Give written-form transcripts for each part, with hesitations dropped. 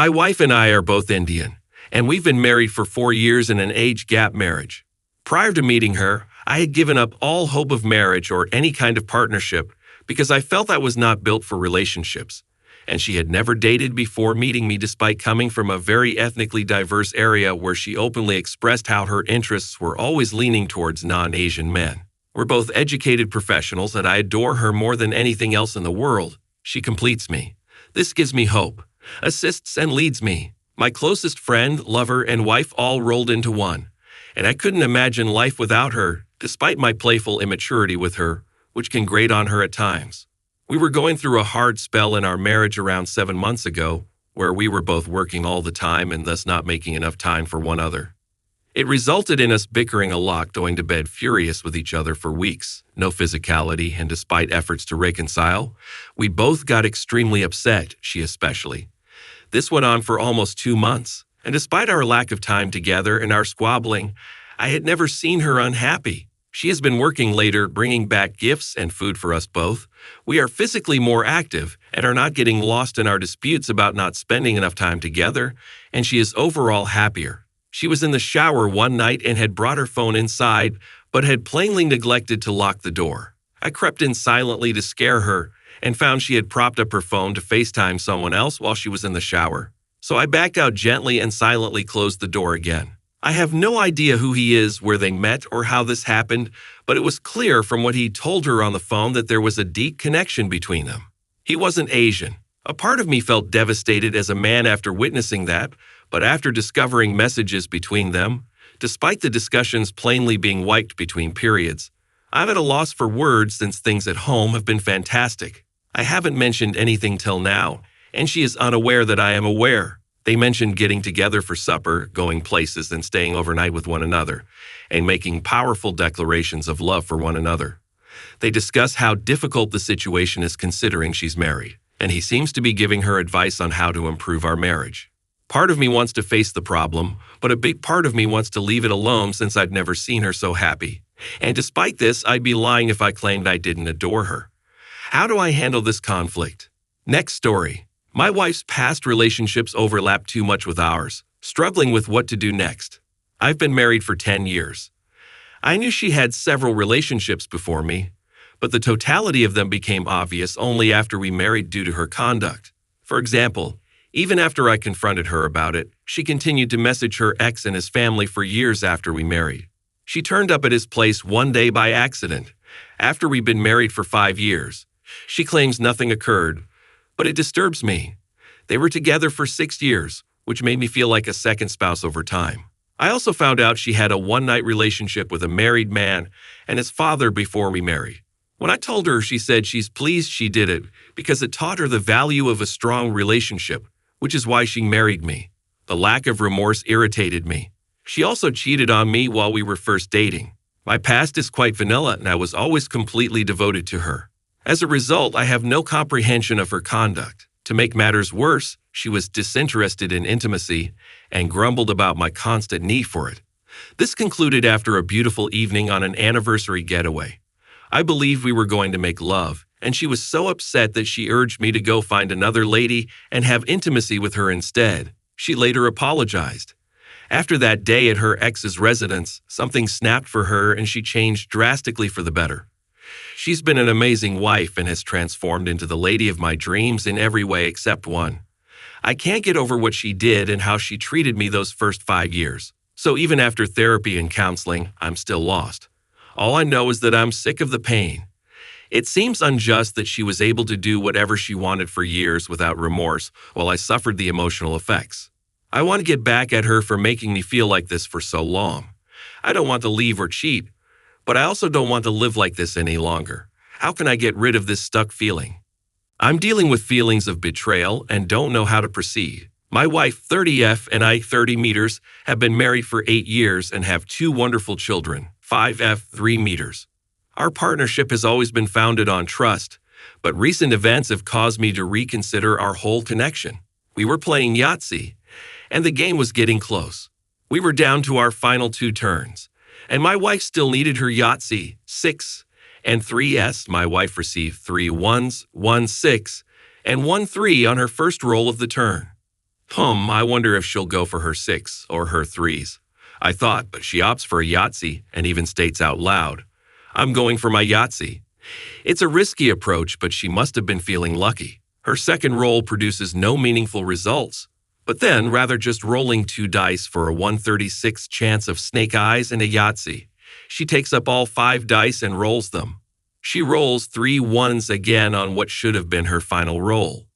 My wife and I are both Indian, and we've been married for 4 years in an age gap marriage. Prior to meeting her, I had given up all hope of marriage or any kind of partnership because I felt I was not built for relationships, and she had never dated before meeting me despite coming from a very ethnically diverse area where she openly expressed how her interests were always leaning towards non-Asian men. We're both educated professionals, and I adore her more than anything else in the world. She completes me. This gives me hope, assists and leads me. My closest friend, lover, and wife all rolled into one, and I couldn't imagine life without her, despite my playful immaturity with her, which can grate on her at times. We were going through a hard spell in our marriage around 7 months ago, where we were both working all the time and thus not making enough time for one another. It resulted in us bickering a lot, going to bed furious with each other for weeks, no physicality, and despite efforts to reconcile, we both got extremely upset, she especially. This went on for almost 2 months, and despite our lack of time together and our squabbling, I had never seen her unhappy. She has been working later, bringing back gifts and food for us both. We are physically more active and are not getting lost in our disputes about not spending enough time together, and she is overall happier. She was in the shower one night and had brought her phone inside, but had plainly neglected to lock the door. I crept in silently to scare her and found she had propped up her phone to FaceTime someone else while she was in the shower. So I backed out gently and silently closed the door again. I have no idea who he is, where they met, or how this happened, but it was clear from what he told her on the phone that there was a deep connection between them. He wasn't Asian. A part of me felt devastated as a man after witnessing that, but after discovering messages between them, despite the discussions plainly being wiped between periods, I'm at a loss for words since things at home have been fantastic. I haven't mentioned anything till now, and she is unaware that I am aware. They mentioned getting together for supper, going places, and staying overnight with one another, and making powerful declarations of love for one another. They discuss how difficult the situation is considering she's married, and he seems to be giving her advice on how to improve our marriage. Part of me wants to face the problem, but a big part of me wants to leave it alone since I've never seen her so happy. And despite this, I'd be lying if I claimed I didn't adore her. How do I handle this conflict? Next story. My wife's past relationships overlap too much with ours, struggling with what to do next. I've been married for 10 years. I knew she had several relationships before me, but the totality of them became obvious only after we married due to her conduct. For example, even after I confronted her about it, she continued to message her ex and his family for years after we married. She turned up at his place one day by accident, after we'd been married for 5 years. She claims nothing occurred, but it disturbs me. They were together for 6 years, which made me feel like a second spouse over time. I also found out she had a one-night relationship with a married man and his father before we married. When I told her, she said she's pleased she did it because it taught her the value of a strong relationship, which is why she married me. The lack of remorse irritated me. She also cheated on me while we were first dating. My past is quite vanilla, and I was always completely devoted to her. As a result, I have no comprehension of her conduct. To make matters worse, she was disinterested in intimacy and grumbled about my constant need for it. This concluded after a beautiful evening on an anniversary getaway. I believed we were going to make love, and she was so upset that she urged me to go find another lady and have intimacy with her instead. She later apologized. After that day at her ex's residence, something snapped for her and she changed drastically for the better. She's been an amazing wife and has transformed into the lady of my dreams in every way except one. I can't get over what she did and how she treated me those first 5 years. So even after therapy and counseling, I'm still lost. All I know is that I'm sick of the pain. It seems unjust that she was able to do whatever she wanted for years without remorse while I suffered the emotional effects. I want to get back at her for making me feel like this for so long. I don't want to leave or cheat, but I also don't want to live like this any longer. How can I get rid of this stuck feeling? I'm dealing with feelings of betrayal and don't know how to proceed. My wife, 30F, and I, 30 meters, have been married for 8 years and have 2 wonderful children, 5F, 3 meters. Our partnership has always been founded on trust, but recent events have caused me to reconsider our whole connection. We were playing Yahtzee, and the game was getting close. We were down to our final 2 turns, and my wife still needed her Yahtzee, 6 and 3S. My wife received 3 1s, 1 6, and 1 3 on her first roll of the turn. I wonder if she'll go for her 6 or her 3s. I thought, but she opts for a Yahtzee and even states out loud, I'm going for my Yahtzee. It's a risky approach, but she must have been feeling lucky. Her second roll produces no meaningful results. But then, rather just rolling 2 dice for a 1/36 chance of snake eyes and a Yahtzee, she takes up all 5 dice and rolls them. She rolls 3 1s again on what should have been her final roll.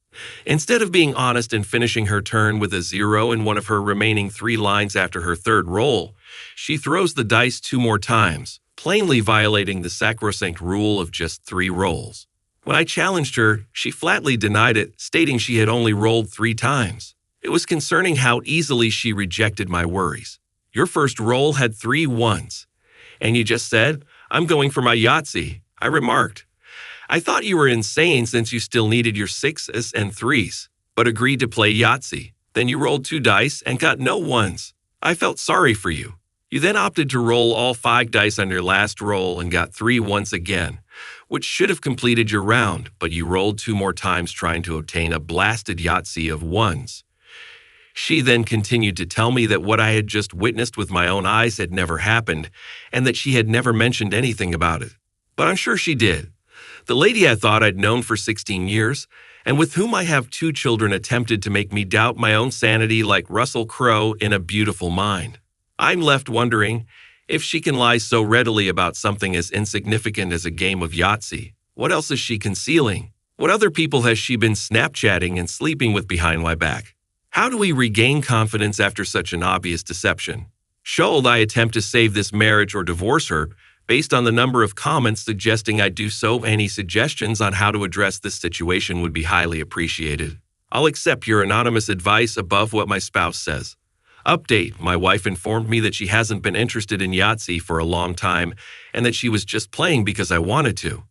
Instead of being honest and finishing her turn with a 0 in one of her remaining 3 lines after her third roll, she throws the dice 2 more times, plainly violating the sacrosanct rule of just 3 rolls. When I challenged her, she flatly denied it, stating she had only rolled 3 times. It was concerning how easily she rejected my worries. Your first roll had 3 1s. And you just said, I'm going for my Yahtzee, I remarked. I thought you were insane since you still needed your 6s and 3s, but agreed to play Yahtzee. Then you rolled 2 dice and got no 1s. I felt sorry for you. You then opted to roll all 5 dice on your last roll and got 3 once again, which should have completed your round, but you rolled 2 more times trying to obtain a blasted Yahtzee of 1s. She then continued to tell me that what I had just witnessed with my own eyes had never happened, and that she had never mentioned anything about it. But I'm sure she did. The lady I thought I'd known for 16 years, and with whom I have 2 children, attempted to make me doubt my own sanity like Russell Crowe in A Beautiful Mind. I'm left wondering, if she can lie so readily about something as insignificant as a game of Yahtzee, what else is she concealing? What other people has she been Snapchatting and sleeping with behind my back? How do we regain confidence after such an obvious deception? Should I attempt to save this marriage or divorce her, based on the number of comments suggesting I do so? Any suggestions on how to address this situation would be highly appreciated. I'll accept your anonymous advice above what my spouse says. Update: my wife informed me that she hasn't been interested in Yahtzee for a long time and that she was just playing because I wanted to.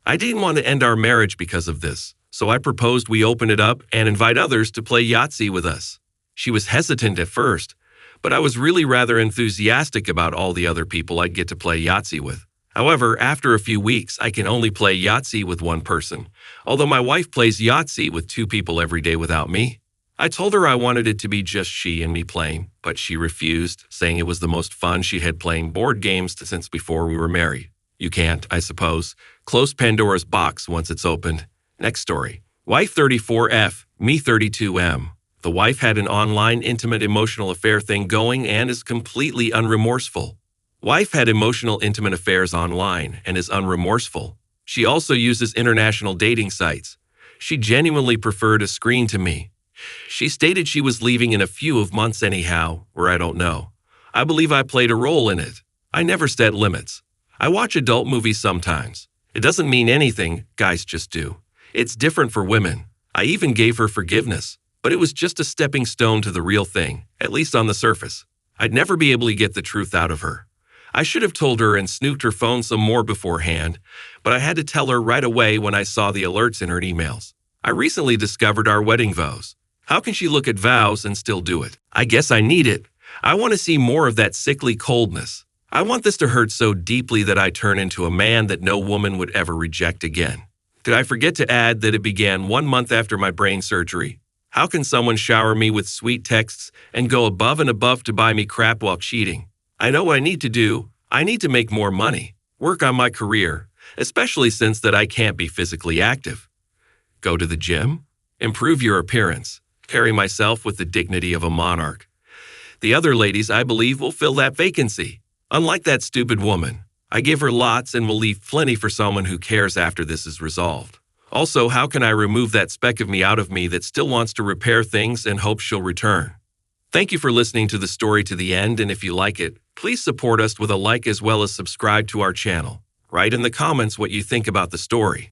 I didn't want to end our marriage because of this, so I proposed we open it up and invite others to play Yahtzee with us. She was hesitant at first, but I was really rather enthusiastic about all the other people I'd get to play Yahtzee with. However, after a few weeks, I can only play Yahtzee with 1 person, although my wife plays Yahtzee with 2 people every day without me. I told her I wanted it to be just she and me playing, but she refused, saying it was the most fun she had playing board games since before we were married. You can't, I suppose, close Pandora's box once it's opened. Next story. Wife 34F, me 32M. The wife had an online intimate emotional affair thing going and is completely unremorseful. Wife had emotional intimate affairs online and is unremorseful. She also uses international dating sites. She genuinely preferred a screen to me. She stated she was leaving in a few of months anyhow, or I don't know. I believe I played a role in it. I never set limits. I watch adult movies sometimes. It doesn't mean anything, guys just do. It's different for women. I even gave her forgiveness, but it was just a stepping stone to the real thing, at least on the surface. I'd never be able to get the truth out of her. I should have told her and snooped her phone some more beforehand, but I had to tell her right away when I saw the alerts in her emails. I recently discovered our wedding vows. How can she look at vows and still do it? I guess I need it. I want to see more of that sickly coldness. I want this to hurt so deeply that I turn into a man that no woman would ever reject again. Did I forget to add that it began 1 month after my brain surgery? How can someone shower me with sweet texts and go above and above to buy me crap while cheating? I know what I need to do. I need to make more money, work on my career, especially since that I can't be physically active. Go to the gym, improve your appearance, carry myself with the dignity of a monarch. The other ladies, I believe, will fill that vacancy. Unlike that stupid woman, I give her lots and will leave plenty for someone who cares after this is resolved. Also, how can I remove that speck of me that still wants to repair things and hopes she'll return? Thank you for listening to the story to the end, and if you like it, please support us with a like as well as subscribe to our channel. Write in the comments what you think about the story.